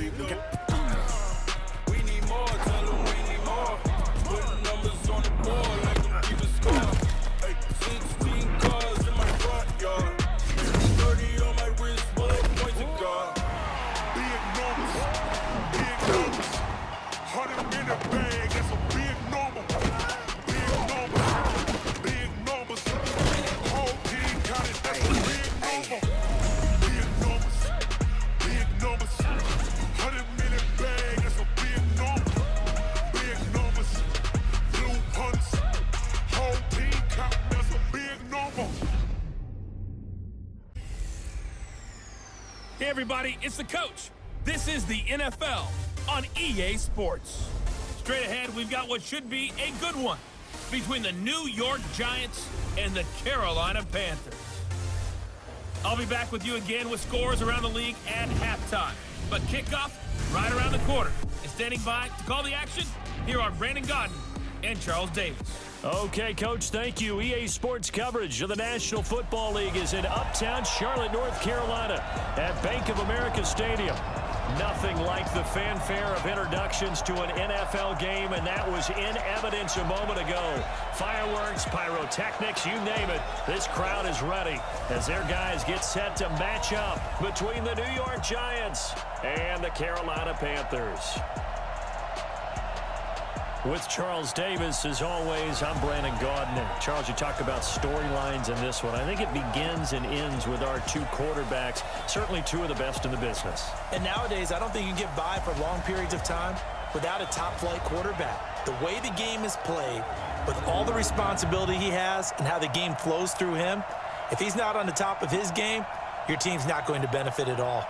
We need more, tell them we need more. Put numbers on the board, like them keep a score. Hey, 16 cars in my front yard. 30 on my wrist, full of points of God. Big numbers, 100 in the bag, that's a big number. Big numbers, whole team counted, that's a big number. Big numbers, 100 million bag, that's a big number. Big numbers, blue punts, whole team counting, that's a big number. Hey everybody, it's the coach. This is the NFL on EA Sports. Straight ahead, we've got what should be a good one between the New York Giants and the Carolina Panthers. I'll be back with you again with scores around the league at halftime. But kickoff right around the corner. And standing by to call the action, here are Brandon Gaudin and Charles Davis. Okay, Coach, thank you. EA Sports coverage of the National Football League is in uptown Charlotte, North Carolina at Bank of America Stadium. Nothing like the fanfare of introductions to an NFL game, and that was in evidence a moment ago. Fireworks, pyrotechnics, you name it. This crowd is ready as their guys get set to match up between the New York Giants and the Carolina Panthers. With Charles Davis, as always, I'm Brandon Gaudin. And Charles, you talk about storylines in this one. I think it begins and ends with our two quarterbacks, certainly two of the best in the business. And nowadays, I don't think you can get by for long periods of time without a top-flight quarterback. The way the game is played, with all the responsibility he has and how the game flows through him, if he's not on the top of his game, your team's not going to benefit at all.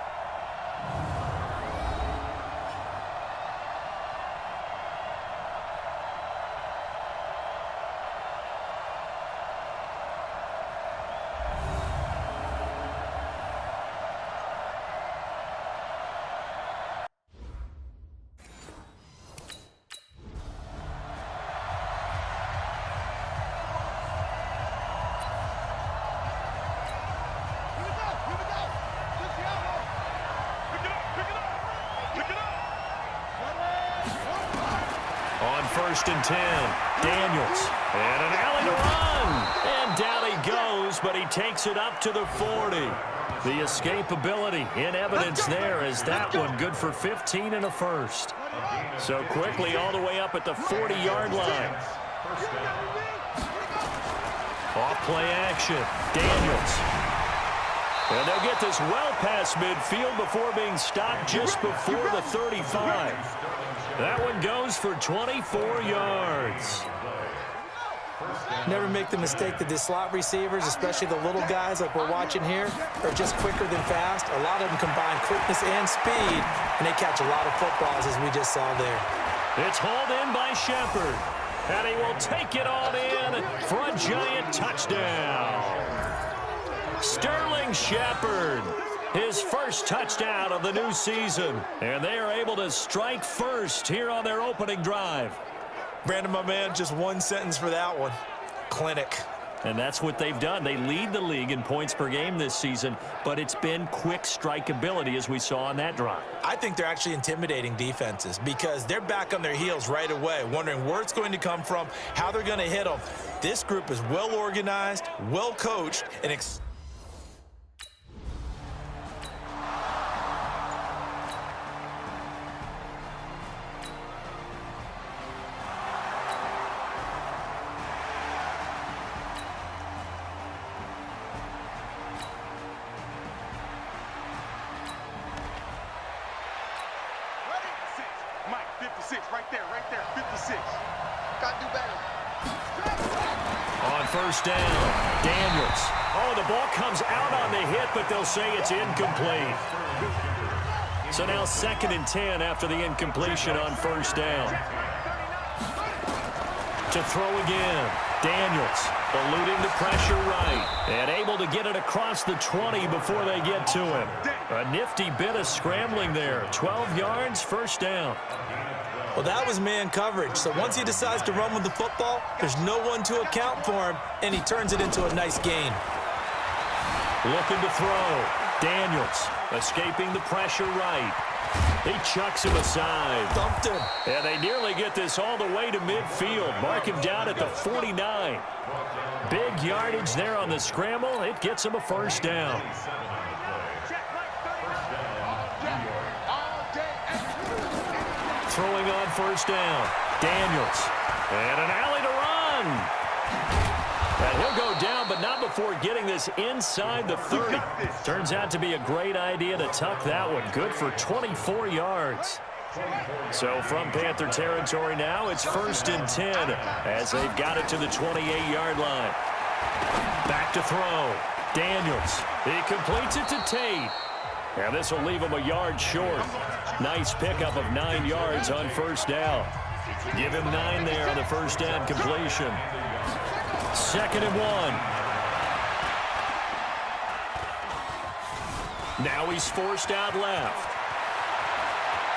First and 10, Daniels, and an alley to run, and down he goes, but he takes it up to the 40. The escapability in evidence there is that one good for 15 and a first. So quickly all the way up at the 40-yard line. Off play action, Daniels. And they'll get this well past midfield before being stopped just before the 35. That one goes for 24 yards. Never make the mistake that the slot receivers, especially the little guys like we're watching here, are just quicker than fast. A lot of them combine quickness and speed, and they catch a lot of footballs, as we just saw there. It's hauled in by Shepard, and he will take it on in for a giant touchdown. Sterling Shepard, his first touchdown of the new season, and they are able to strike first here on their opening drive. Brandon, my man, just one sentence for that one. Clinic. And that's what they've done. They lead the league in points per game this season, but it's been quick strikeability as we saw on that drive. I think they're actually intimidating defenses because they're back on their heels right away, wondering where it's going to come from, how they're going to hit them. This group is well organized, well coached, and first down, Daniels. Oh, the ball comes out on the hit, but they'll say it's incomplete. So now 2nd and 10 after the incompletion on first down. To throw again, Daniels eluding the pressure right and able to get it across the 20 before they get to him. A nifty bit of scrambling there. 12 yards, first down. Well, that was man coverage. So once he decides to run with the football, there's no one to account for him, and he turns it into a nice gain. Looking to throw. Daniels escaping the pressure right. He chucks him aside. Dumped him. And they nearly get this all the way to midfield. Mark him down at the 49. Big yardage there on the scramble. It gets him a first down. Throwing on first down. Daniels. And an alley to run. And he'll go down, but not before getting this inside the 30. Turns out to be a great idea to tuck that one. Good for 24 yards. So from Panther territory now, it's 1st and 10 as they've got it to the 28-yard line. Back to throw. Daniels. He completes it to Tate. And this will leave him a yard short. Nice pickup of 9 yards on first down. Give him 9 there on the first down completion. 2nd and 1. Now he's forced out left.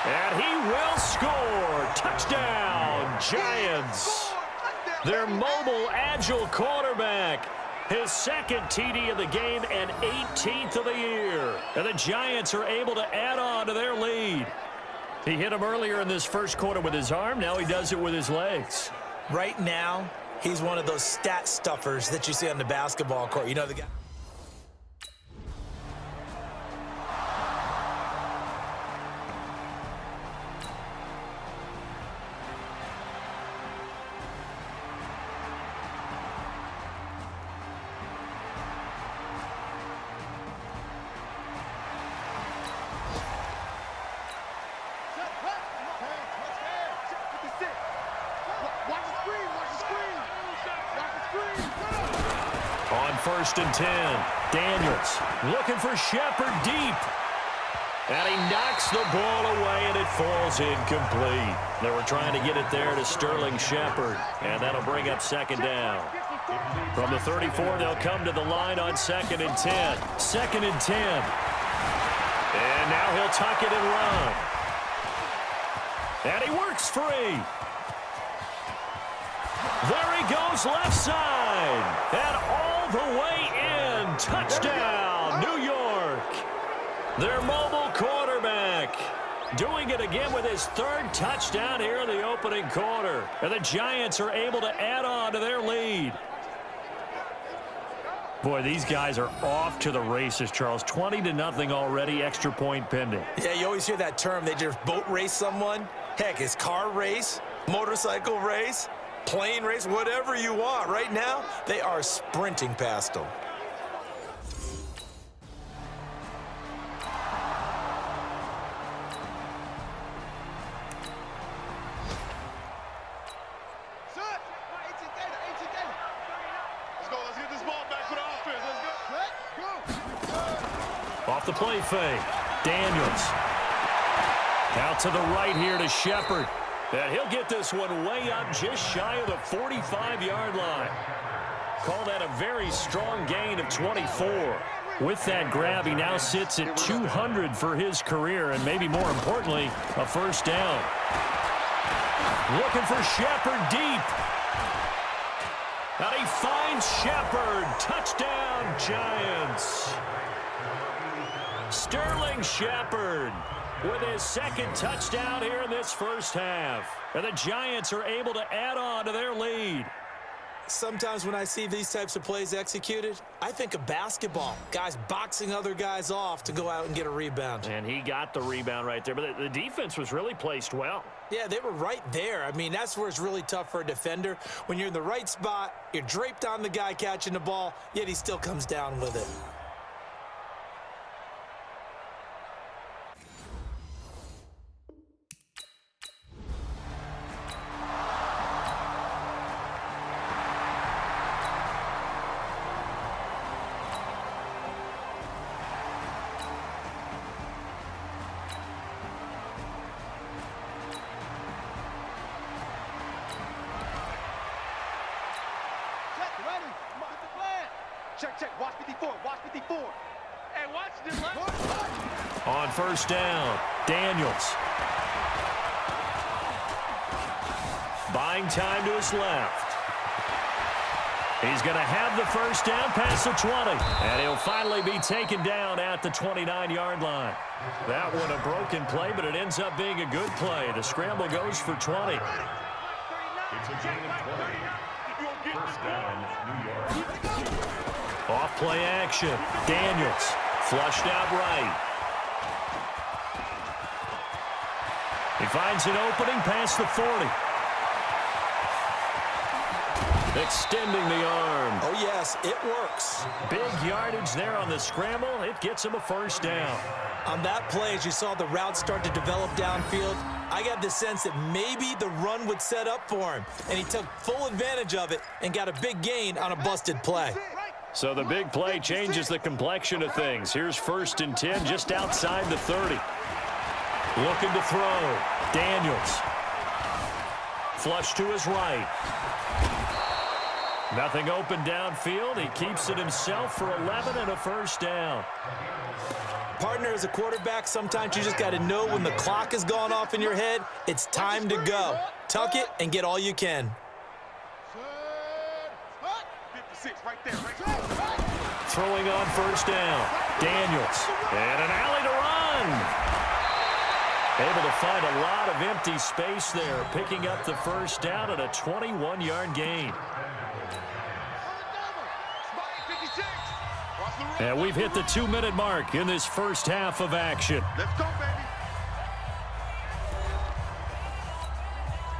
And he will score. Touchdown, Giants. Their mobile, agile quarterback. His 2nd TD of the game and 18th of the year. And the Giants are able to add on to their lead. He hit him earlier in this first quarter with his arm. Now he does it with his legs. Right now, he's one of those stat stuffers that you see on the basketball court. You know the guy. On 1st and 10, Daniels looking for Shepard deep. And he knocks the ball away, and it falls incomplete. They were trying to get it there to Sterling Shepard, and that'll bring up 2nd down. From the 34, they'll come to the line on 2nd and 10. 2nd and 10. And now he'll tuck it and run. And he works free. There he goes left side. And all the way in. Touchdown, New York. Their mobile quarterback doing it again with his 3rd touchdown here in the opening quarter. And the Giants are able to add on to their lead. Boy, these guys are off to the races, Charles. 20-0 already, extra point pending. Yeah, you always hear that term. They just boat race someone. Heck, it's car race, motorcycle race, plane race, whatever you want. Right now, they are sprinting past them. Off the play fake. Daniels. Out to the right here to Shepard. And he'll get this one way up just shy of the 45-yard line. Call that a very strong gain of 24. With that grab, he now sits at 200 for his career, and maybe more importantly, a first down. Looking for Shepard deep. And he finds Shepard. Touchdown, Giants. Sterling Shepard with his 2nd touchdown here in this first half. And the Giants are able to add on to their lead. Sometimes when I see these types of plays executed, I think of basketball. Guys boxing other guys off to go out and get a rebound. And he got the rebound right there. But the defense was really placed well. Yeah, they were right there. I mean, that's where it's really tough for a defender. When you're in the right spot, you're draped on the guy catching the ball, yet he still comes down with it. Check. Watch 54. Watch 54. Hey, watch this left. On first down, Daniels. Buying time to his left. He's going to have the first down past the 20. And he'll finally be taken down at the 29-yard line. That one a broken play, but it ends up being a good play. The scramble goes for 20. It's a gain of 20. First down, New York. Off play action. Daniels flushed out right. He finds an opening past the 40. Extending the arm. Oh, yes, it works. Big yardage there on the scramble. It gets him a first down. On that play, as you saw the route start to develop downfield, I got the sense that maybe the run would set up for him, and he took full advantage of it and got a big gain on a busted play. So the big play changes the complexion of things. Here's 1st and 10 just outside the 30. Looking to throw. Daniels. Flush to his right. Nothing open downfield. He keeps it himself for 11 and a first down. Partner, as a quarterback, sometimes you just got to know when the clock has gone off in your head, it's time to go. Tuck it and get all you can. 56 right there, right there. Throwing on first down. Daniels. And an alley to run. Able to find a lot of empty space there, picking up the first down at a 21-yard gain. And we've hit the 2-minute mark in this first half of action. Let's go, baby.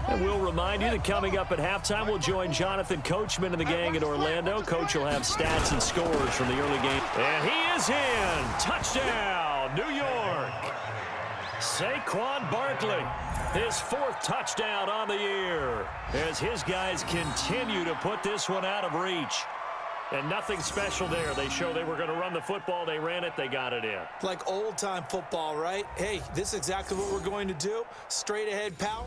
And we'll remind you that coming up at halftime, we'll join Jonathan Coachman and the gang in Orlando. Coach will have stats and scores from the early game. And he is in. Touchdown, New York. Saquon Barkley, his 4th touchdown on the year, as his guys continue to put this one out of reach. And nothing special there. They show they were going to run the football. They ran it. They got it in. Like old-time football, right? Hey, this is exactly what we're going to do. Straight ahead power.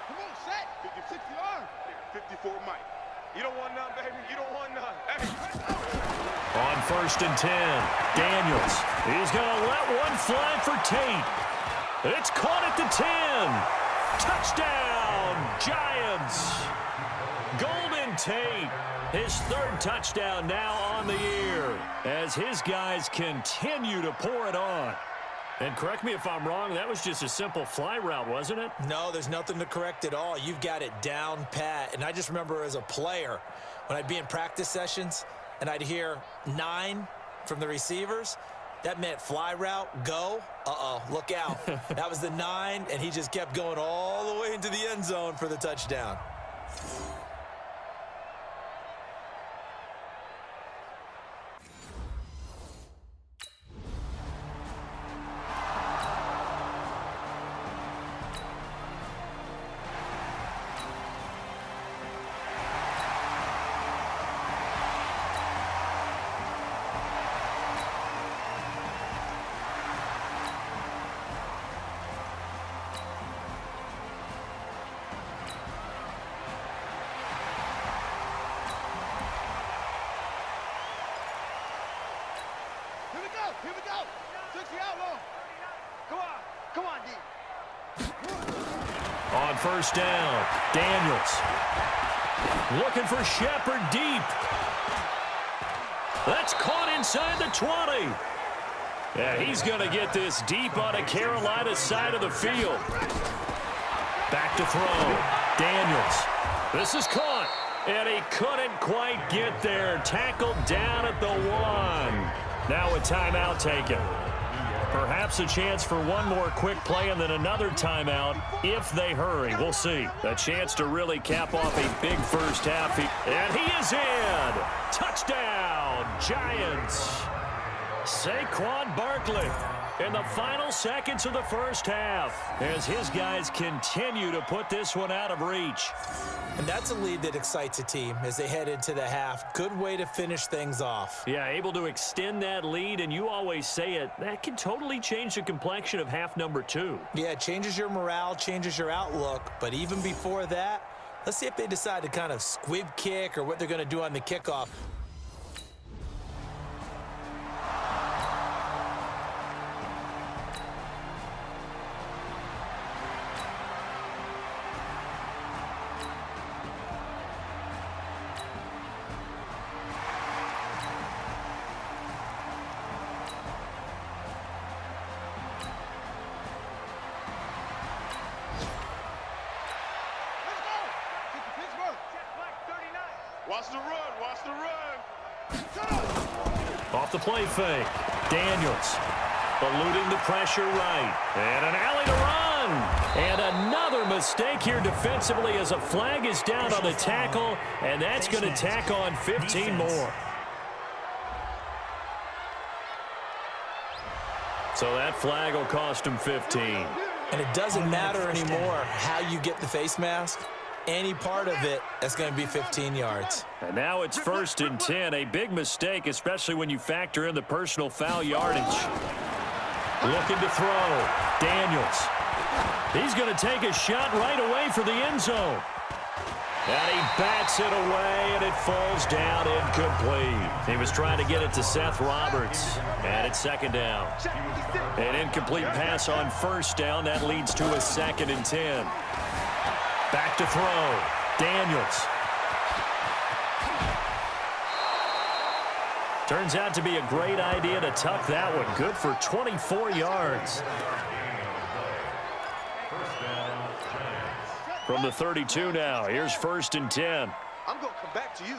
Come on, set. 56 yard. 54 Mike. You don't want none, baby. You don't want none. Hey. On 1st and 10, Daniels. He's going to let one fly for Tate. It's caught at the 10. Touchdown, Giants. Golden Tate, his 3rd touchdown now on the year, as his guys continue to pour it on. And correct me if I'm wrong, that was just a simple fly route, wasn't it? No, there's nothing to correct at all. You've got it down pat. And I just remember as a player, when I'd be in practice sessions and I'd hear 9 from the receivers, that meant fly route, go. Uh-oh, look out. That was the 9, and he just kept going all the way into the end zone for the touchdown. Here we go. 60 out long. Come on. Come on, D. On 1st down, Daniels. Looking for Shepard deep. That's caught inside the 20. Yeah, he's going to get this deep on a Carolina side of the field. Back to throw. Daniels. This is caught. And he couldn't quite get there. Tackled down at the 1. Now a timeout taken. Perhaps a chance for one more quick play and then another timeout if they hurry. We'll see. A chance to really cap off a big first half. And he is in. Touchdown, Giants. Saquon Barkley in the final seconds of the first half as his guys continue to put this one out of reach. And that's a lead that excites a team as they head into the half. Good way to finish things off. Yeah, able to extend that lead, and you always say it, that can totally change the complexion of half number 2. Yeah, it changes your morale, changes your outlook. But even before that, let's see if they decide to kind of squib kick or what they're going to do on the kickoff. Watch the run. Watch the run. Off the play fake. Daniels eluding the pressure right. And an alley to run. And another mistake here defensively as a flag is down on the tackle. And that's going to tack on 15 more. So that flag will cost him 15. And it doesn't matter anymore how you get the face mask. Any part of it, that's going to be 15 yards. And now it's 1st and 10. A big mistake, especially when you factor in the personal foul yardage. Looking to throw. Daniels. He's going to take a shot right away for the end zone. And he bats it away, and it falls down incomplete. He was trying to get it to Seth Roberts. And it's 2nd down. An incomplete pass on 1st down. That leads to a 2nd and 10. Back to throw. Daniels. Turns out to be a great idea to tuck that one. Good for 24 yards. From the 32 now, here's 1st and 10. I'm going to come back to you.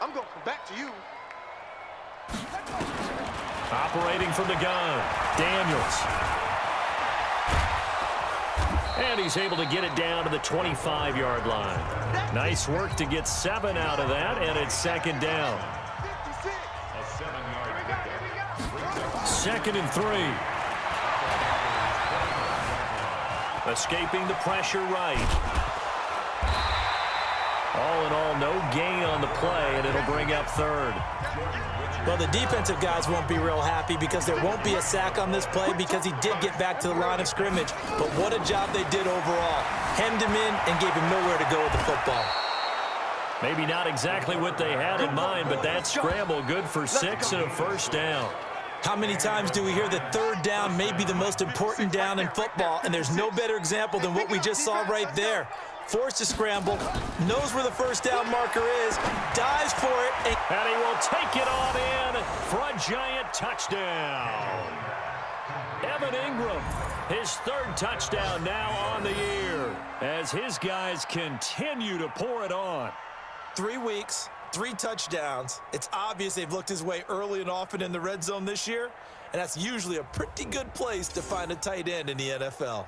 I'm going to come back to you. Operating from the gun. Daniels. And he's able to get it down to the 25-yard line. Nice work to get 7 out of that, and it's 2nd down. 2nd and 3. Escaping the pressure right. All in all, no gain on the play, and it'll bring up 3rd. Well, the defensive guys won't be real happy because there won't be a sack on this play because he did get back to the line of scrimmage. But what a job they did overall. Hemmed him in and gave him nowhere to go with the football. Maybe not exactly what they had in mind, but that scramble good for 6 and a 1st down. How many times do we hear that 3rd down may be the most important down in football, and there's no better example than what we just saw right there. Forced to scramble, knows where the 1st down marker is, dives for it, and he will take it on in for a giant touchdown. Evan Ingram, his 3rd touchdown now on the year as his guys continue to pour it on. 3 weeks, 3 touchdowns. It's obvious they've looked his way early and often in the red zone this year, and that's usually a pretty good place to find a tight end in the NFL.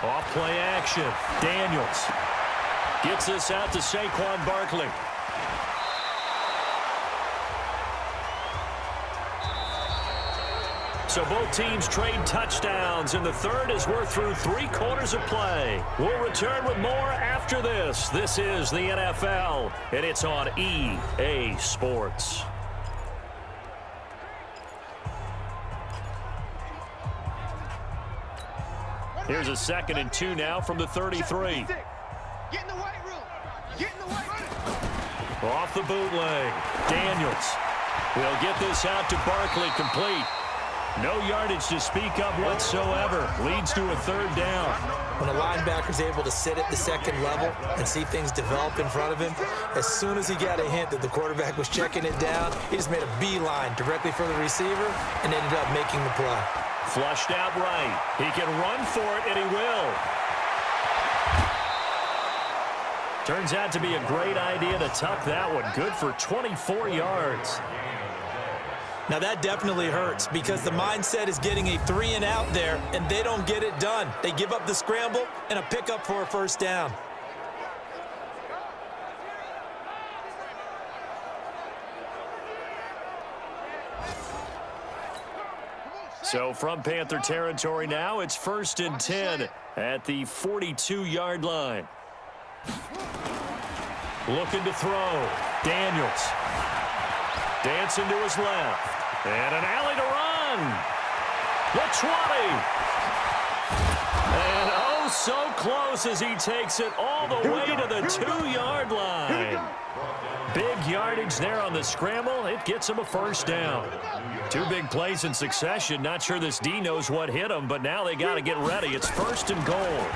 Off play action. Daniels gets this out to Saquon Barkley. So both teams trade touchdowns, and the 3rd as we're through 3 quarters of play. We'll return with more after this. This is the NFL, and it's on EA Sports. Here's a 2nd and 2 now from the 33. Get in the weight room. Get in the weight room. Off the bootleg. Daniels will get this out to Barkley, complete. No yardage to speak of whatsoever. Leads to a 3rd down. When a linebacker's able to sit at the 2nd level and see things develop in front of him, as soon as he got a hint that the quarterback was checking it down, he just made a beeline directly for the receiver and ended up making the play. Flushed out right. He can run for it, and he will. Turns out to be a great idea to tuck that one. Good for 24 yards. Now that definitely hurts because the mindset is getting a 3 and out there, and they don't get it done. They give up the scramble and a pickup for a 1st down. So from Panther territory now, it's 1st and 10 at the 42-yard line. Looking to throw. Daniels. Dancing to his left. And an alley to run. The 20. And oh, so close as he takes it all the way to the 2-yard line. Big yardage there on the scramble. It gets him a first down. 2 big plays in succession. Not sure this D knows what hit him, but now they got to get ready. It's 1st and goal.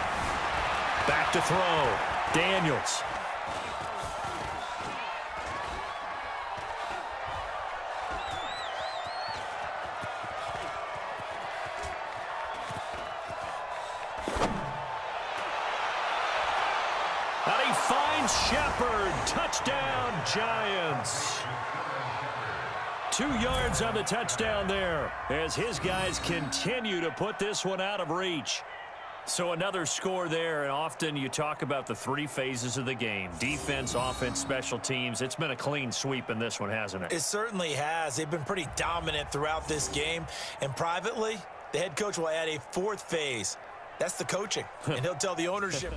Back to throw. Daniels. And he finds Shepard. Touchdown, Giants. 2 yards on the touchdown there as his guys continue to put this one out of reach. So another score there, and often you talk about the 3 phases of the game. Defense, offense, special teams. It's been a clean sweep in this one, hasn't it? It certainly has. They've been pretty dominant throughout this game. And privately, the head coach will add a 4th phase. That's the coaching. And he'll tell the ownership.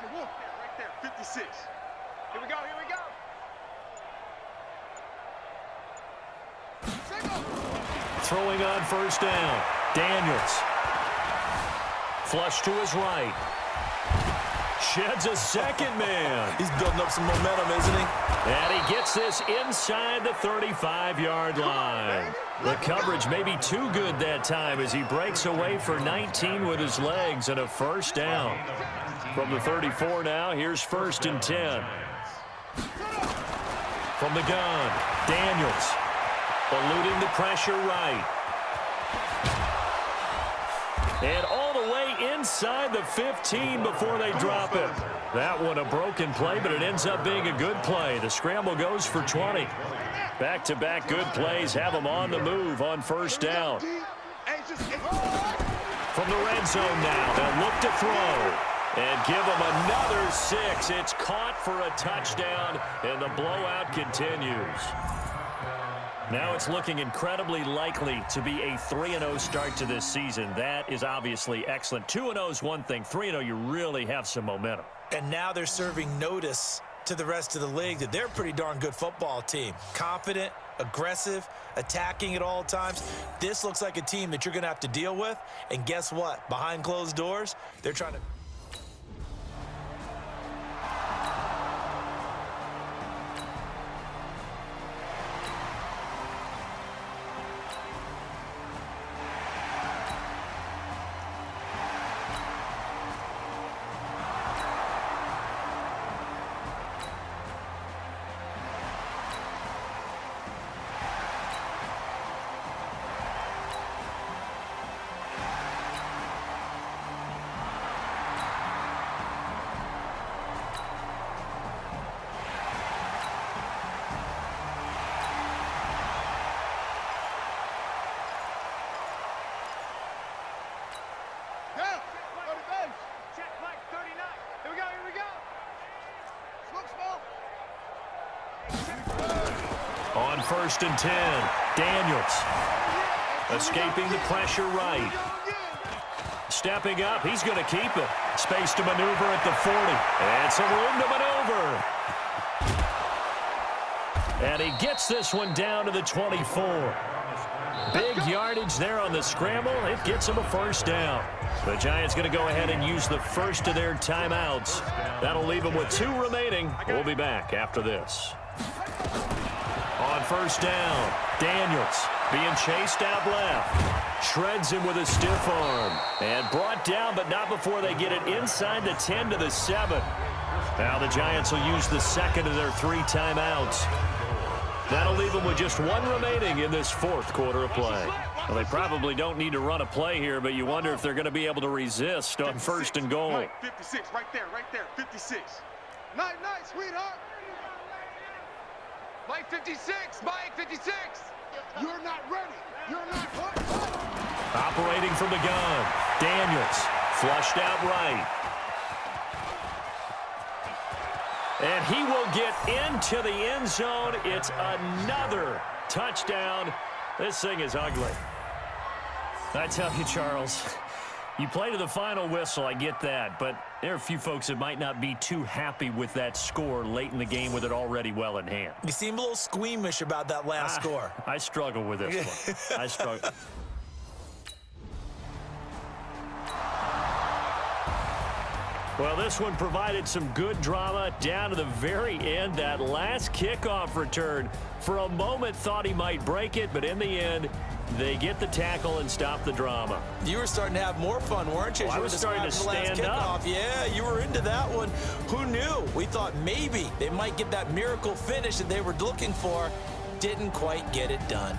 Right there, 56. Here we go, here we go. Throwing on first down. Daniels. Flush to his right. Sheds a second man. He's building up some momentum, isn't he? And he gets this inside the 35-yard line. The coverage may be too good that time as he breaks away for 19 with his legs and a first down. From the 34 now, here's 1st and 10. From the gun, Daniels. Eluding the pressure right. And all the way inside the 15 before they drop it. That one a broken play, but it ends up being a good play. The scramble goes for 20. Back-to-back good plays have them on the move on first down. From the red zone now, they'll look to throw. And give them another 6. It's caught for a touchdown, and the blowout continues. Now it's looking incredibly likely to be a 3-0 start to this season. That is obviously excellent. 2-0 is one thing. 3-0, you really have some momentum. And now they're serving notice to the rest of the league that they're a pretty darn good football team. Confident, aggressive, attacking at all times. This looks like a team that you're going to have to deal with. And guess what? Behind closed doors, they're trying to... On 1st and 10, Daniels. Escaping the pressure right. Stepping up, he's going to keep it. Space to maneuver at the 40. And some room to maneuver. And he gets this one down to the 24. Big yardage there on the scramble. It gets him a first down. The Giants going to go ahead and use the first of their timeouts. That'll leave them with 2 remaining. We'll be back after this. On first down, Daniels being chased out left. Shreds him with a stiff arm. And brought down, but not before they get it inside the 10 to the 7. Now the Giants will use the second of their 3 timeouts. That'll leave them with just 1 remaining in this 4th quarter of play. Well, they probably don't need to run a play here, but you wonder if they're going to be able to resist on 1st and goal. Mike, 56, right there, 56. Night, sweetheart. Mike, 56, Mike, 56. You're not ready. You're not ready. Operating from the gun. Daniels flushed out right. And he will get into the end zone. It's another touchdown. This thing is ugly. I tell you, Charles, you play to the final whistle, I get that, but there are a few folks that might not be too happy with that score late in the game with it already well in hand. You seem a little squeamish about that last score. I struggle with this one. I struggle. Well, this one provided some good drama down to the very end. That last kickoff return, for a moment thought he might break it, but in the end, they get the tackle and stop the drama. You were starting to have more fun, weren't you? I was starting to stand up. Yeah, you were into that one. Who knew? We thought maybe they might get that miracle finish that they were looking for. Didn't quite get it done.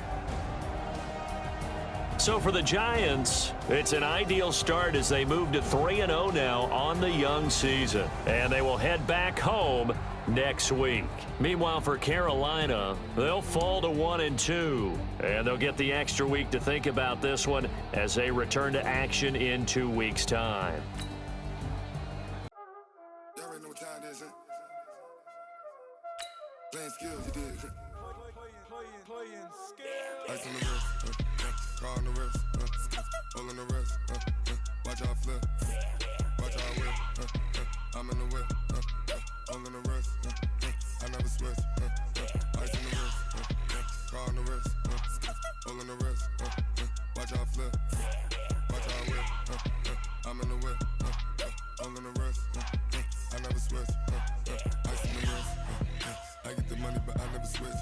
So for the Giants, it's an ideal start as they move to 3-0 now on the young season. And they will head back home next week. Meanwhile, for Carolina, they'll fall to 1-2. And they'll get the extra week to think about this one as they return to action in 2 weeks' time. Y'all already know what time it is, huh? Playing skills, you did. Playing skills. Ice on the wrist, car on the wrist, hole in the wrist, watch out flip, watch out whip, I'm in the whip, hole in the wrist, I never switch, ice in the wrist, car on the wrist, hole in the wrist, watch out flip, watch out whip, I'm in the whip, hole in the wrist, I never switch, ice in the wrist, I get the money but I never switch.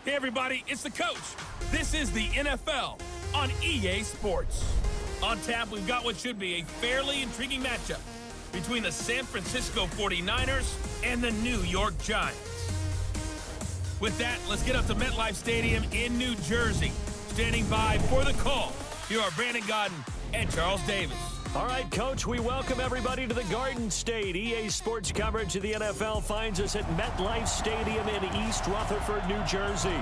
Hey, everybody, it's the coach. This is the NFL on EA Sports. On tap, we've got what should be a fairly intriguing matchup between the San Francisco 49ers and the New York Giants. With that, let's get up to MetLife Stadium in New Jersey. Standing by for the call, here are Brandon Godden and Charles Davis. All right, Coach, we welcome everybody to the Garden State. EA Sports coverage of the NFL finds us at MetLife Stadium in East Rutherford, New Jersey.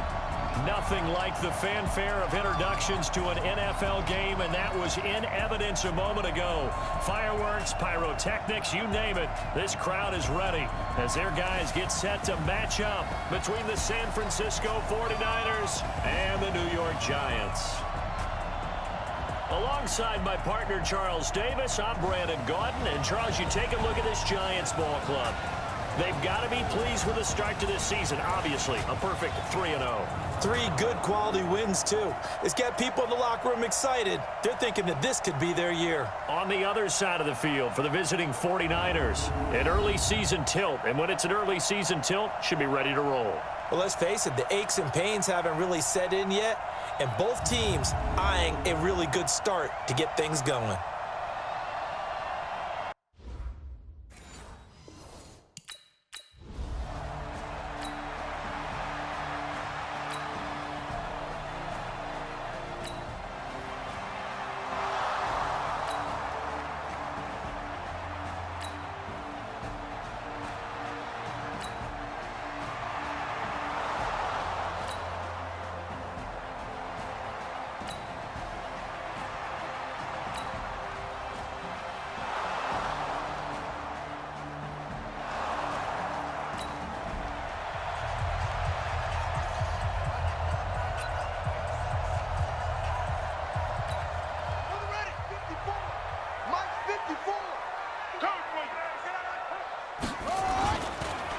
Nothing like the fanfare of introductions to an NFL game, and that was in evidence a moment ago. Fireworks, pyrotechnics, you name it. This crowd is ready as their guys get set to match up between the San Francisco 49ers and the New York Giants. Alongside my partner, Charles Davis, I'm Brandon Gaudin. And, Charles, you take a look at this Giants ball club. They've got to be pleased with the start to this season, obviously. A perfect 3-0. 3 good quality wins, too. It's got people in the locker room excited. They're thinking that this could be their year. On the other side of the field for the visiting 49ers, an early season tilt. And when it's an early season tilt, should be ready to roll. Well, let's face it, the aches and pains haven't really set in yet. And both teams eyeing a really good start to get things going.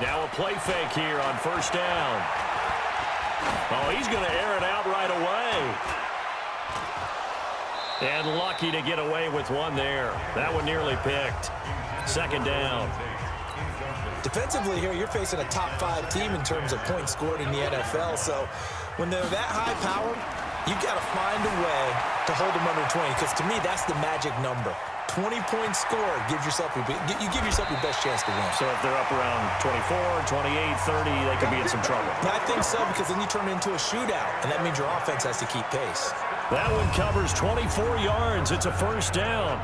Now a play fake here on first down. Oh, he's going to air it out right away. And lucky to get away with one there. That one nearly picked. Second down. Defensively here, you're facing a top 5 team in terms of points scored in the NFL. So when they're that high powered, you've got to find a way to hold them under 20. Because to me, that's the magic number. 20 points scored, you give yourself your best chance to win. So if they're up around 24, 28, 30, they could be in some trouble. I think so, because then you turn it into a shootout, and that means your offense has to keep pace. That one covers 24 yards. It's a first down.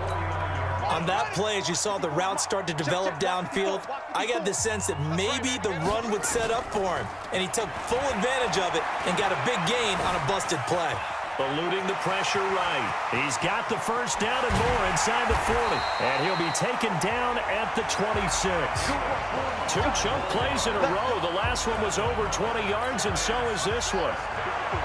On that play, as you saw the route start to develop downfield, I got the sense that maybe the run would set up for him, and he took full advantage of it and got a big gain on a busted play. Eluding the pressure right. He's got the first down and more inside the 40. And he'll be taken down at the 26. 2 chunk plays in a row. The last one was over 20 yards, and so is this one.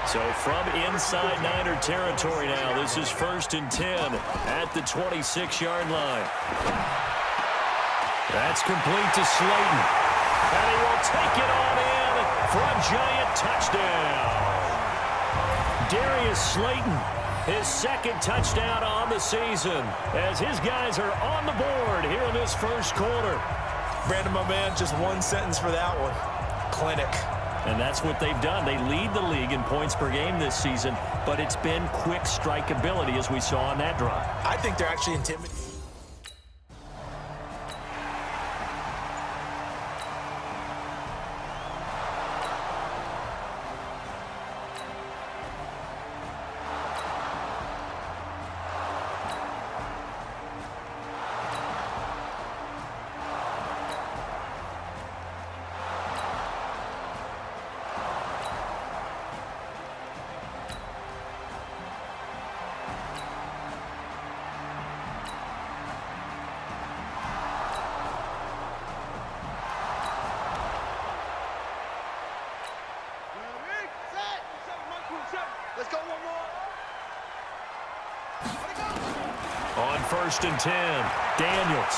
So from inside Niner territory now, this is 1st and 10 at the 26-yard line. That's complete to Slayton. And he will take it on in for a giant touchdown. Darius Slayton, his 2nd touchdown on the season, as his guys are on the board here in this first quarter. Brandon, my man, just one sentence for that one. Clinic. And that's what they've done. They lead the league in points per game this season, but it's been quick strike ability as we saw on that drive. I think they're actually intimidating. Let's go one more. On 1st and 10, Daniels.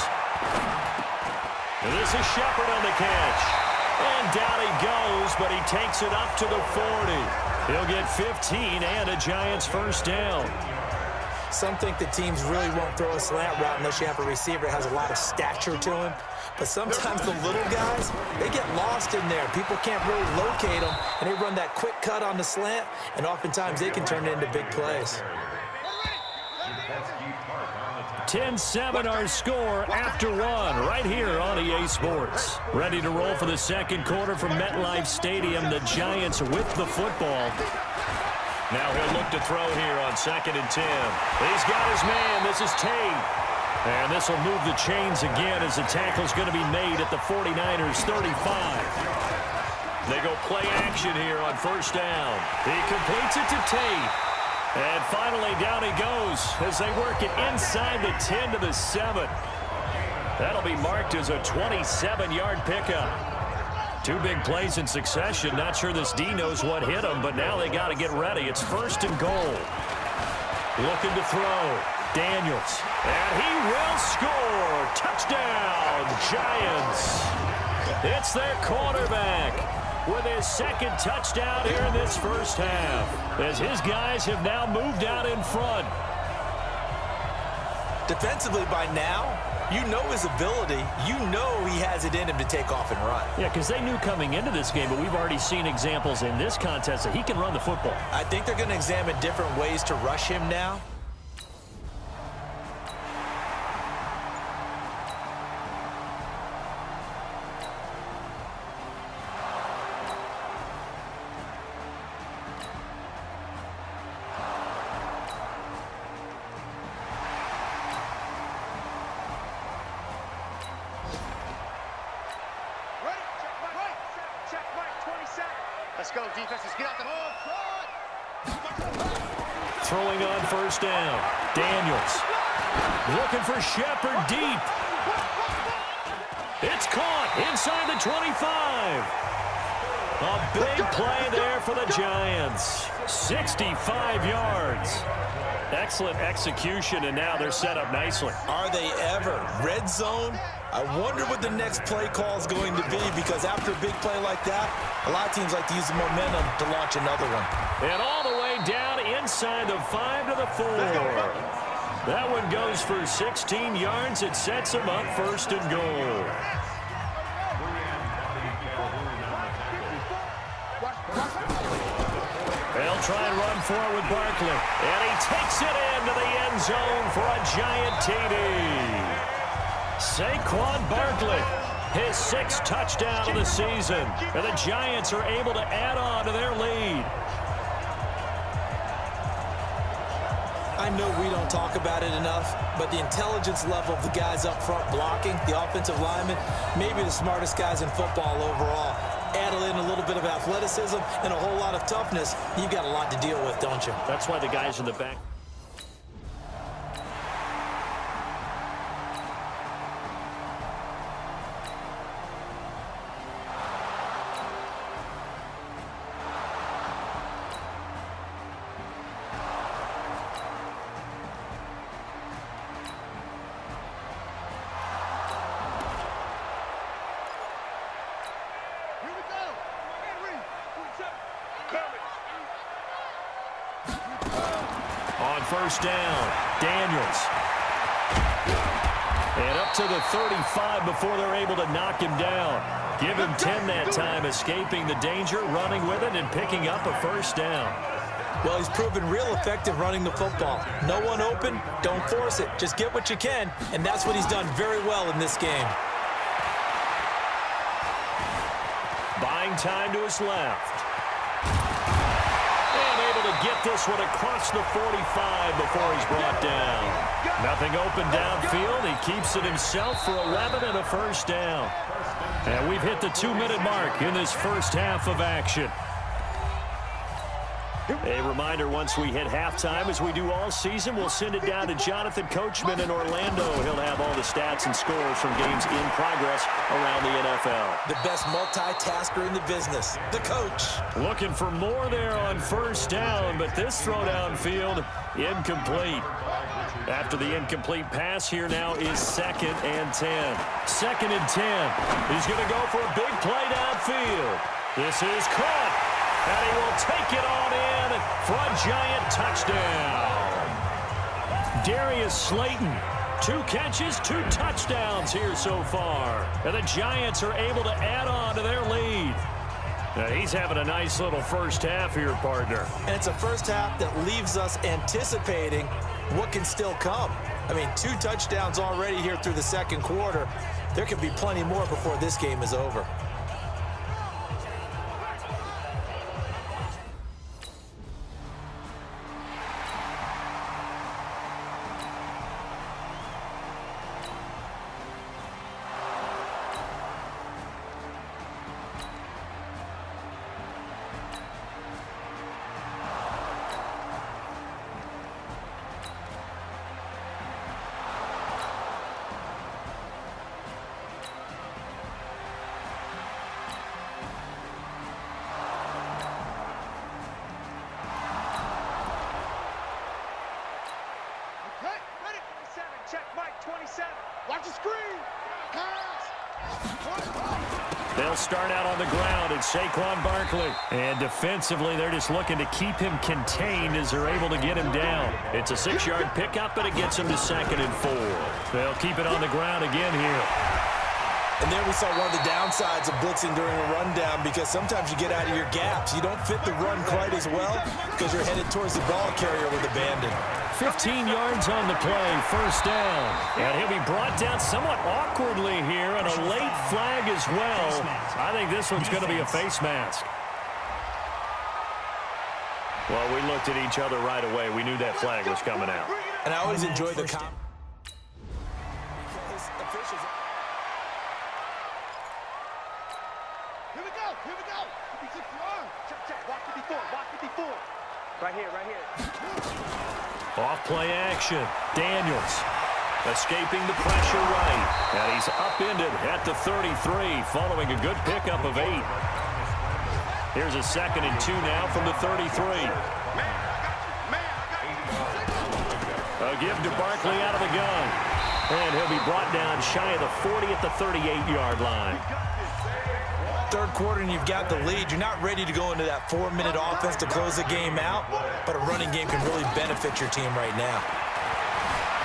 And this is Shepard on the catch. And down he goes, but he takes it up to the 40. He'll get 15 and a Giants first down. Some think the teams really won't throw a slant route unless you have a receiver that has a lot of stature to him. But sometimes the little guys, they get lost in there. People can't really locate them, and they run that quick cut on the slant, and oftentimes they can turn it into big plays. 10-7 our score after 1 right here on EA Sports. Ready to roll for the second quarter from MetLife Stadium. The Giants with the football. Now he'll look to throw here on 2nd and 10. He's got his man. This is Tate. And this will move the chains again as the tackle's going to be made at the 49ers 35. They go play action here on 1st down. He completes it to Tate. And finally down he goes as they work it inside the 10 to the 7. That'll be marked as a 27-yard pickup. 2 big plays in succession. Not sure this D knows what hit him, but now they got to get ready. It's 1st and goal. Looking to throw. Daniels. And he will score. Touchdown, Giants. It's their quarterback with his 2nd touchdown here in this first half, as his guys have now moved out in front. Defensively by now, you know his ability. You know he has it in him to take off and run. Yeah, because they knew coming into this game, but we've already seen examples in this contest that he can run the football. I think they're going to examine different ways to rush him now. Let's go, defenses. Get out the ball. Throwing on 1st down. Daniels. Looking for Shepard deep. It's caught inside the 25. A big play there for the Giants. 65 yards. Excellent execution, and now they're set up nicely. Are they ever? Red zone? I wonder what the next play call is going to be, because after a big play like that, a lot of teams like to use the momentum to launch another one. And all the way down inside the 5 to the 4. That one goes for 16 yards. It sets them up 1st and goal. They'll try and run for it with Barkley. And he takes it into the end zone for a giant TD. Saquon Barkley, his 6th touchdown of the season. And the Giants are able to add on to their lead. I I know we don't talk about it enough, but the intelligence level of the guys up front blocking, the offensive linemen, maybe the smartest guys in football overall. Add in a little bit of athleticism and a whole lot of toughness, you've got a lot to deal with, don't you? That's why the guys in the back. On first down, Daniels. And up to the 35 before they're able to knock him down. Give him 10 that time, escaping the danger, running with it, and picking up a first down. Well, he's proven real effective running the football. No one open, don't force it. Just get what you can, and that's what he's done very well in this game. Buying time to his left. Able to get this one across the 45 before he's brought down. Nothing open downfield. He keeps it himself for 11 and a first down. And we've hit the 2-minute mark in this first half of action. A reminder, once we hit halftime, as we do all season, we'll send it down to Jonathan Coachman in Orlando. He'll have all the stats and scores from games in progress around the NFL. The best multitasker in the business, the coach. Looking for more there on first down, but this throw downfield, incomplete. After the incomplete pass, here now is 2nd and 10. 2nd and 10. He's going to go for a big play downfield. This is caught. And he will take it on in for a giant touchdown. Darius Slayton, 2 catches, 2 touchdowns here so far. And the Giants are able to add on to their lead. Now he's having a nice little first half here, partner. And it's a first half that leaves us anticipating what can still come. I mean, 2 touchdowns already here through the second quarter. There could be plenty more before this game is over. Watch the screen. They'll start out on the ground, and Saquon Barkley. And defensively, they're just looking to keep him contained as they're able to get him down. It's a 6-yard pickup, but it gets him to 2nd and 4. They'll keep it on the ground again here. And there we saw one of the downsides of blitzing during a rundown, because sometimes you get out of your gaps. You don't fit the run quite as well because you're headed towards the ball carrier with abandon. 15 yards on the play, first down. And he'll be brought down somewhat awkwardly here, and a late flag as well. I think this one's going to be a face mask. Well, we looked at each other right away. We knew that flag was coming out. And I always enjoy the Here we go. Check. Watch 54. Right here. Off play action. Daniels escaping the pressure right. And he's upended at the 33 following a good pickup of 8. Here's a 2nd and 2 now from the 33. A give to Barkley out of the gun. And he'll be brought down shy of the 40 at the 38-yard line. Third quarter and you've got the lead. You're not ready to go into that 4-minute offense to close the game out, but a running game can really benefit your team right now.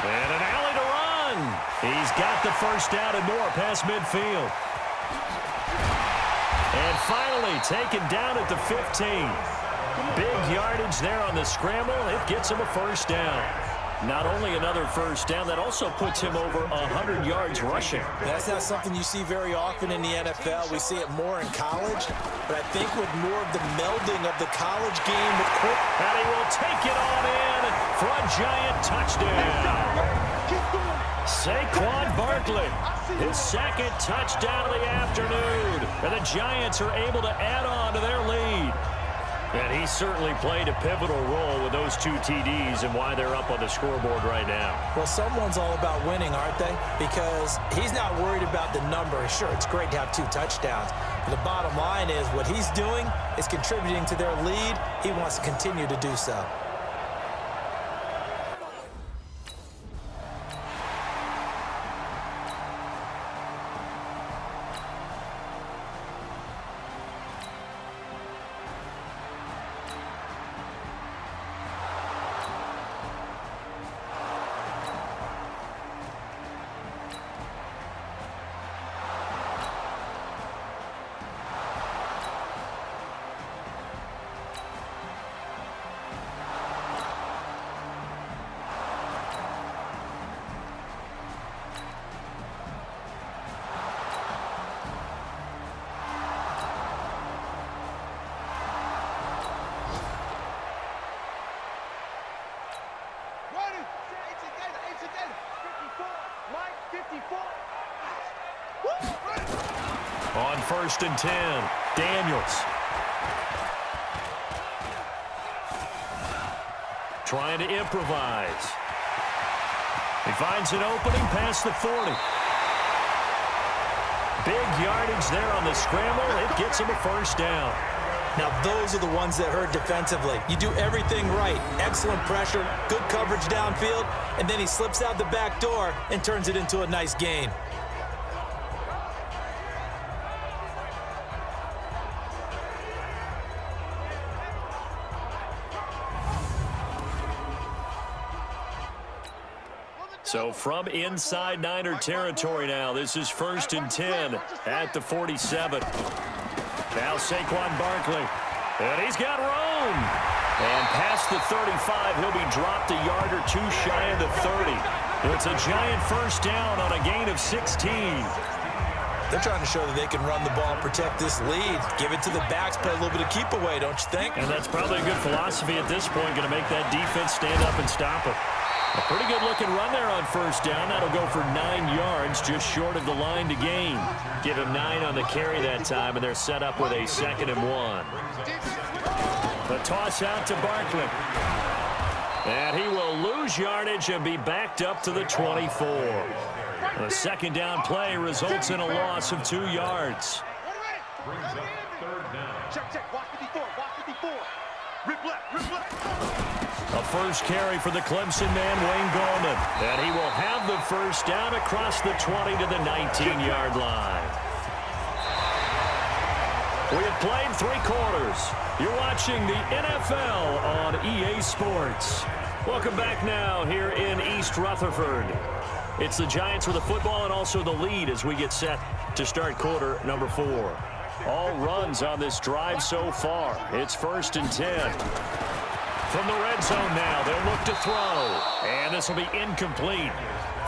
And an alley to run. He's got the first down and more past midfield. And finally taken down at the 15. Big yardage there on the scramble. It gets him a first down. Not only another first down, that also puts him over 100 yards rushing. That's not something you see very often in the NFL. We see it more in college, but I think with more of the melding of the college game with quick. And he will take it on in for a giant touchdown. Saquon Barkley, his second touchdown of the afternoon. And the Giants are able to add on to their lead. And he certainly played a pivotal role with those 2 TDs and why they're up on the scoreboard right now. Well, someone's all about winning, aren't they? Because he's not worried about the number. Sure, it's great to have 2 touchdowns. But the bottom line is what he's doing is contributing to their lead. He wants to continue to do so. On 1st and 10, Daniels. Trying to improvise. He finds an opening past the 40. Big yardage there on the scramble. It gets him a first down. Now, those are the ones that hurt defensively. You do everything right. Excellent pressure, good coverage downfield, and then he slips out the back door and turns it into a nice gain. So from inside Niner territory now, this is 1st and 10 at the 47. Now Saquon Barkley, and he's got room. And past the 35, he'll be dropped a yard or 2 shy of the 30. It's a giant first down on a gain of 16. They're trying to show that they can run the ball, protect this lead, give it to the backs, play a little bit of keep away, don't you think? And that's probably a good philosophy at this point, going to make that defense stand up and stop it. A pretty good-looking run there on first down. That'll go for 9 yards, just short of the line to gain. Give him 9 on the carry that time, and they're set up with a 2nd and 1. The toss out to Barkley. And he will lose yardage and be backed up to the 24. The 2nd down play results in a loss of 2 yards. Brings up 3rd down. Check. Watch 54. Watch 54. Rip left. A first carry for the Clemson man, Wayne Gallman. And he will have the first down across the 20 to the 19-yard line. We have played 3 quarters. You're watching the NFL on EA Sports. Welcome back now here in East Rutherford. It's the Giants with the football and also the lead as we get set to start quarter number 4. All runs on this drive so far. It's 1st and 10. From the red zone now, they'll look to throw. And this will be incomplete.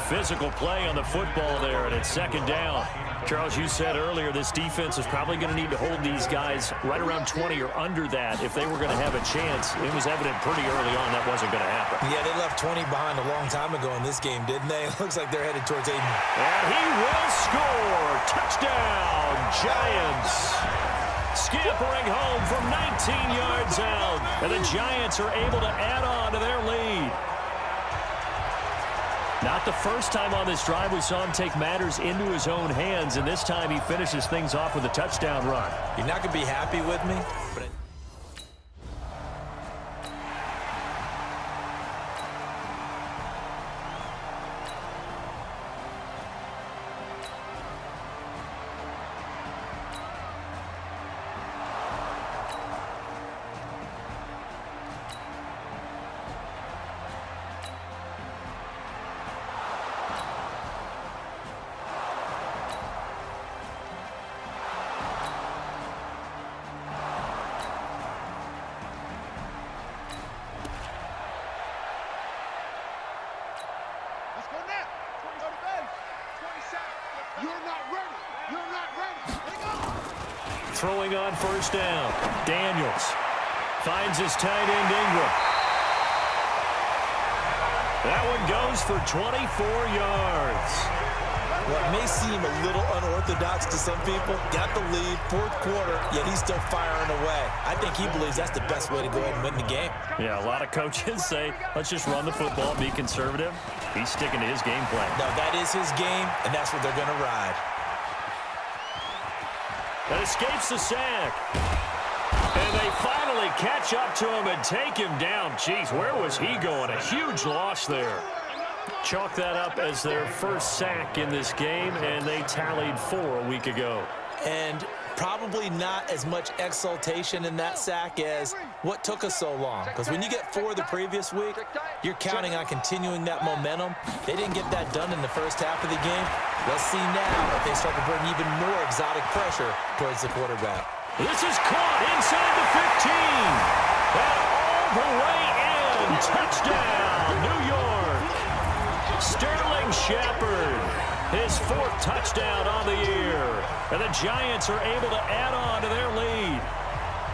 Physical play on the football there, and it's 2nd down. Charles, you said earlier this defense is probably going to need to hold these guys right around 20 or under that if they were going to have a chance. It was evident pretty early on that wasn't going to happen. Yeah, they left 20 behind a long time ago in this game, didn't they? It looks like they're headed towards Aiden. And he will score. Touchdown, Giants. Scampering home from 19 yards out. And the Giants are able to add on to their lead. Not the first time on this drive we saw him take matters into his own hands, and this time he finishes things off with a touchdown run. You're not going to be happy with me, but throwing on first down. Daniels finds his tight end Ingram. That one goes for 24 yards. What may seem a little unorthodox to some people, got the lead, fourth quarter, yet he's still firing away. I think he believes that's the best way to go ahead and win the game. Yeah, a lot of coaches say, let's just run the football, be conservative. He's sticking to his game plan. No, that is his game, and that's what they're going to ride. And escapes the sack. And they finally catch up to him and take him down. Jeez, where was he going? A huge loss there. Chalk that up as their first sack in this game, and they tallied 4 a week ago. And probably not as much exultation in that sack as what took us so long. Because when you get 4 the previous week, you're counting on continuing that momentum. They didn't get that done in the first half of the game. Let's see now if they start to bring even more exotic pressure towards the quarterback. This is caught inside the 15. And all the way in. Touchdown, New York. Sterling Shepard, his 4th touchdown on the year. And the Giants are able to add on to their lead.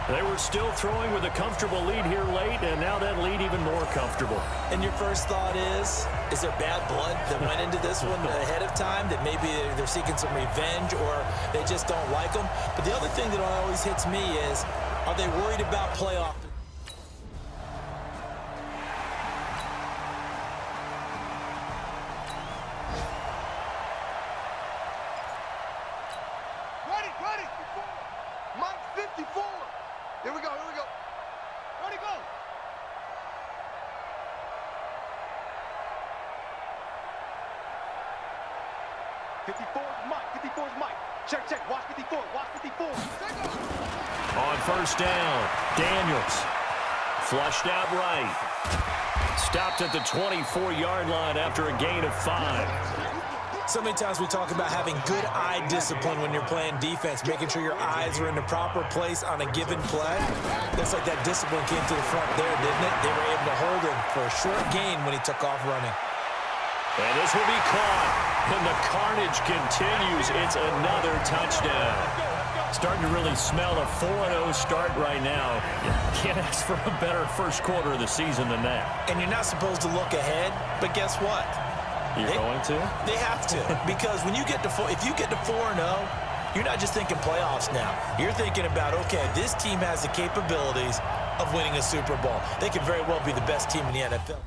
They were still throwing with a comfortable lead here late, and now that lead even more comfortable. And your first thought is there bad blood that went into this one ahead of time, that maybe they're seeking some revenge or they just don't like them? But the other thing that always hits me is, are they worried about playoff? Ready. Mike 54. Here we go. Ready, go. '54 is Mike. Check. Watch 54. On first down, Daniels flushed out right. Stopped at the 24-yard line after a gain of 5. So many times we talk about having good eye discipline when you're playing defense, making sure your eyes are in the proper place on a given play. Looks like that discipline came to the front there, didn't it? They were able to hold him for a short gain when he took off running. And this will be caught. And the carnage continues. It's another touchdown. Starting to really smell a 4-0 start right now. Can't ask for a better first quarter of the season than that. And you're not supposed to look ahead, but guess what? You're going to? They have to, because when you get to if you get to 4-0, you're not just thinking playoffs now. You're thinking about, okay, this team has the capabilities of winning a Super Bowl. They could very well be the best team in the NFL.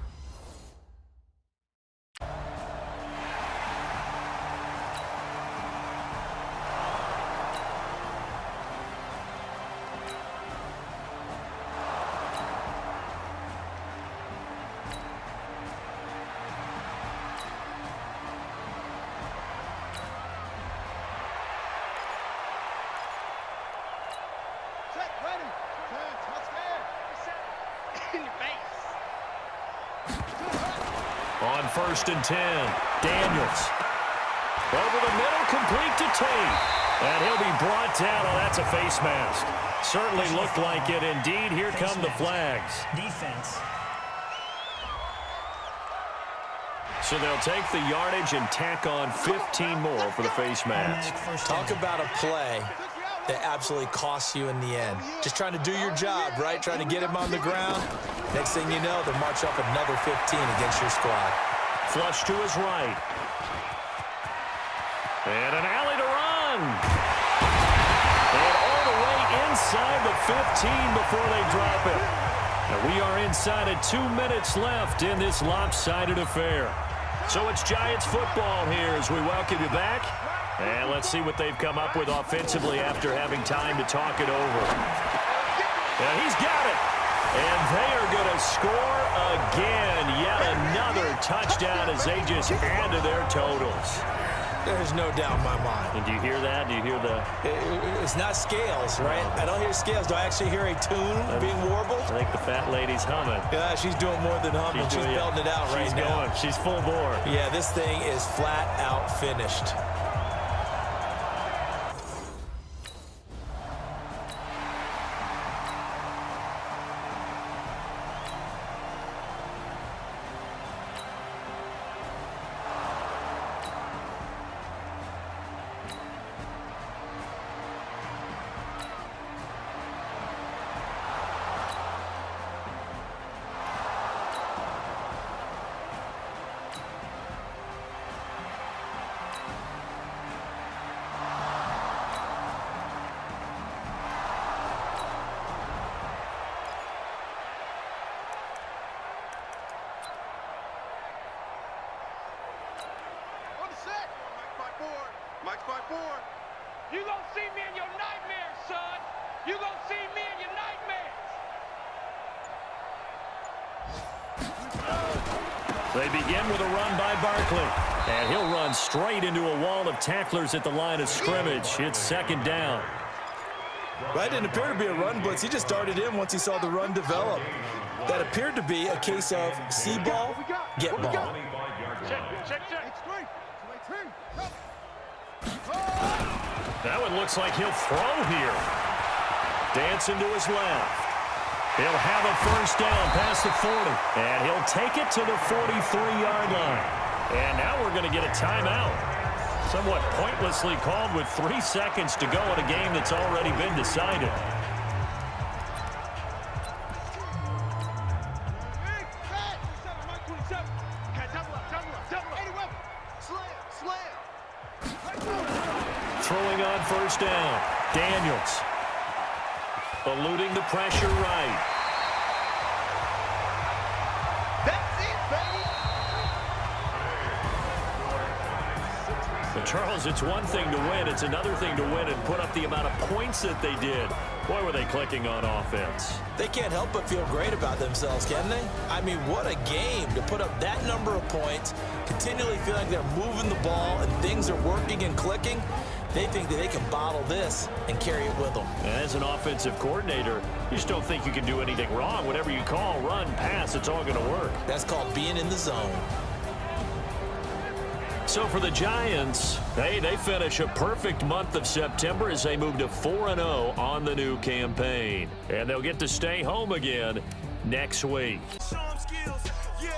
On first and 10, Daniels. Over the middle, complete to Tate. And he'll be brought down. Oh, that's a face mask. Certainly looked like it. Indeed, here come the flags. Defense. So they'll take the yardage and tack on 15 more for the face mask. Talk about a play that absolutely costs you in the end. Just trying to do your job, right? Trying to get him on the ground. Next thing you know, they'll march up another 15 against your squad. Flush to his right. And an alley to run. And all the way inside the 15 before they drop it. And we are inside of 2 minutes left in this lopsided affair. So it's Giants football here as we welcome you back. And let's see what they've come up with offensively after having time to talk it over. And he's got it. And they are going to score again. Yet another touchdown as they just add to their totals. There's no doubt in my mind. And do you hear that? Do you hear the... It's not scales, right? I don't hear scales. Do I actually hear a tune being warbled? I think the fat lady's humming. Yeah, she's doing more than humming. She's belting it out right now. She's going. She's full bore. Yeah, this thing is flat out finished. You gonna see me in your nightmares, son. You gonna see me in your nightmares. They begin with a run by Barkley. And he'll run straight into a wall of tacklers at the line of scrimmage. It's second down. That didn't appear to be a run blitz. He just darted in once he saw the run develop. That appeared to be a case of see ball, get ball. Check. That one looks like he'll throw here. Dancing to his left. He'll have a first down past the 40. And he'll take it to the 43-yard line. And now we're going to get a timeout. Somewhat pointlessly called with 3 seconds to go in a game that's already been decided. Throwing on first down. Daniels. Eluding the pressure right. That's it, baby. But Charles, it's one thing to win. It's another thing to win and put up the amount of points that they did. Boy, were they clicking on offense. They can't help but feel great about themselves, can they? I mean, what a game to put up that number of points, continually feel like they're moving the ball and things are working and clicking. They think that they can bottle this and carry it with them. As an offensive coordinator, you just don't think you can do anything wrong. Whatever you call, run, pass, it's all going to work. That's called being in the zone. So for the Giants, hey, they finish a perfect month of September as they move to 4-0 on the new campaign. And they'll get to stay home again next week. Show 'em skills, yeah.